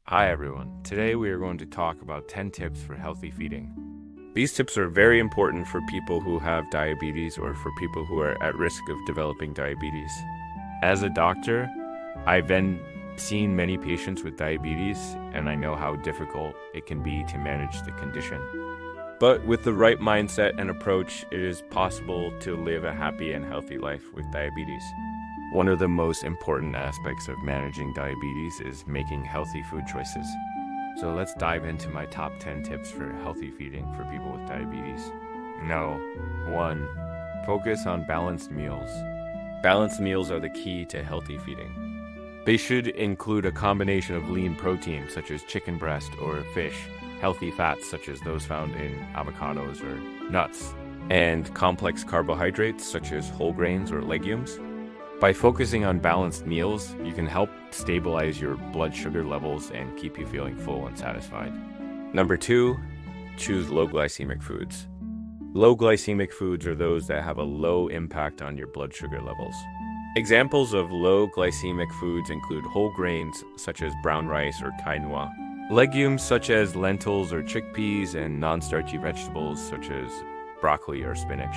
Hi everyone. Today we are going to talk about 10 tips for healthy feeding. These tips are very important for people who have diabetes or for people who are at risk of developing diabetes. As a doctor, I've been seeing many patients with diabetes and I know how difficult it can be to manage the condition. But with the right mindset and approach, it is possible to live a happy and healthy life with diabetes. One of the most important aspects of managing diabetes is making healthy food choices. So let's dive into my top 10 tips for healthy feeding for people with diabetes. 1. Focus on balanced meals. Balanced meals are the key to healthy feeding. They should include a combination of lean protein such as chicken breast or fish, healthy fats such as those found in avocados or nuts, and complex carbohydrates such as whole grains or legumes. By focusing on balanced meals, you can help stabilize your blood sugar levels and keep you feeling full and satisfied. 2, choose low glycemic foods. Low glycemic foods are those that have a low impact on your blood sugar levels. Examples of low glycemic foods include whole grains such as brown rice or quinoa, legumes such as lentils or chickpeas, and non-starchy vegetables such as broccoli or spinach.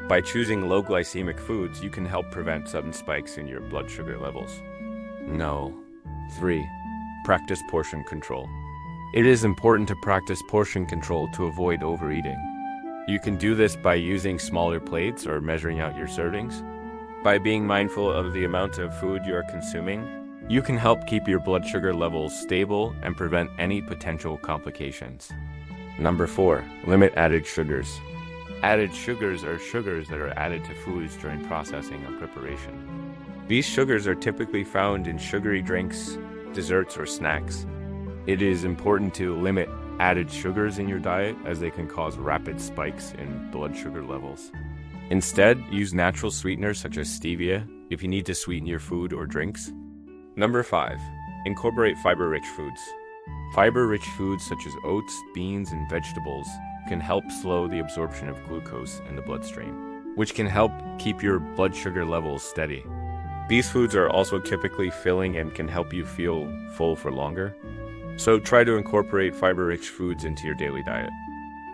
By choosing low glycemic foods, you can help prevent sudden spikes in your blood sugar levels. 3, practice portion control. It is important to practice portion control to avoid overeating. You can do this by using smaller plates or measuring out your servings. By being mindful of the amount of food you are consuming, you can help keep your blood sugar levels stable and prevent any potential complications. 4, limit added sugars. Added sugars are sugars that are added to foods during processing or preparation. These sugars are typically found in sugary drinks, desserts, or snacks. It is important to limit added sugars in your diet as they can cause rapid spikes in blood sugar levels. Instead, use natural sweeteners such as stevia if you need to sweeten your food or drinks. 5, incorporate fiber-rich foods. Fiber-rich foods such as oats, beans, and vegetables can help slow the absorption of glucose in the bloodstream, which can help keep your blood sugar levels steady. These foods are also typically filling and can help you feel full for longer. So try to incorporate fiber-rich foods into your daily diet.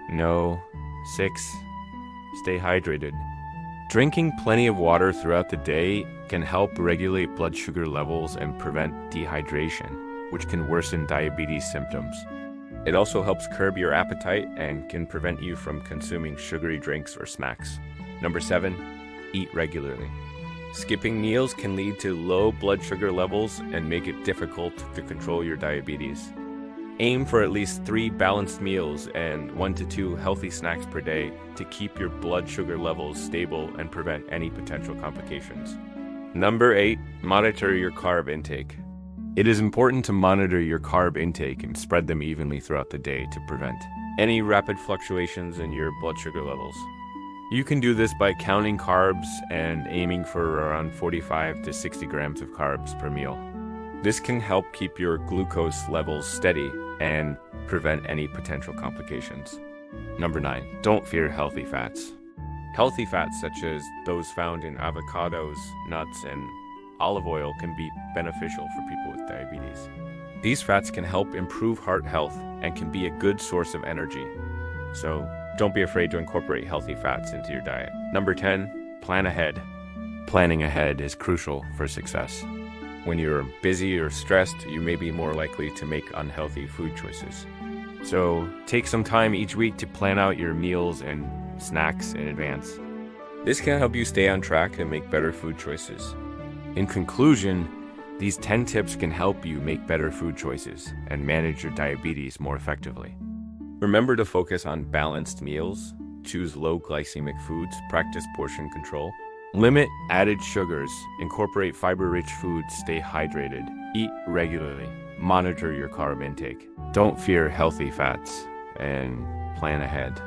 6, stay hydrated. Drinking plenty of water throughout the day can help regulate blood sugar levels and prevent dehydration, which can worsen diabetes symptoms. It also helps curb your appetite and can prevent you from consuming sugary drinks or snacks. 7, eat regularly. Skipping meals can lead to low blood sugar levels and make it difficult to control your diabetes. Aim for at least 3 balanced meals and 1 to 2 healthy snacks per day to keep your blood sugar levels stable and prevent any potential complications. 8, monitor your carb intake. It is important to monitor your carb intake and spread them evenly throughout the day to prevent any rapid fluctuations in your blood sugar levels. You can do this by counting carbs and aiming for around 45 to 60 grams of carbs per meal. This can help keep your glucose levels steady and prevent any potential complications. 9, don't fear healthy fats. Healthy fats such as those found in avocados, nuts, and olive oil can be beneficial for people with diabetes. These fats can help improve heart health and can be a good source of energy. So don't be afraid to incorporate healthy fats into your diet. 10, plan ahead. Planning ahead is crucial for success. When you're busy or stressed, you may be more likely to make unhealthy food choices. So take some time each week to plan out your meals and snacks in advance. This can help you stay on track and make better food choices. In conclusion, these 10 tips can help you make better food choices and manage your diabetes more effectively. Remember to focus on balanced meals, choose low glycemic foods, practice portion control, limit added sugars, incorporate fiber-rich foods, stay hydrated, eat regularly, monitor your carb intake. Don't fear healthy fats, and plan ahead.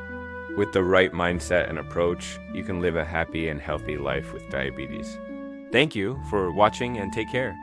With the right mindset and approach, you can live a happy and healthy life with diabetes. Thank you for watching and take care.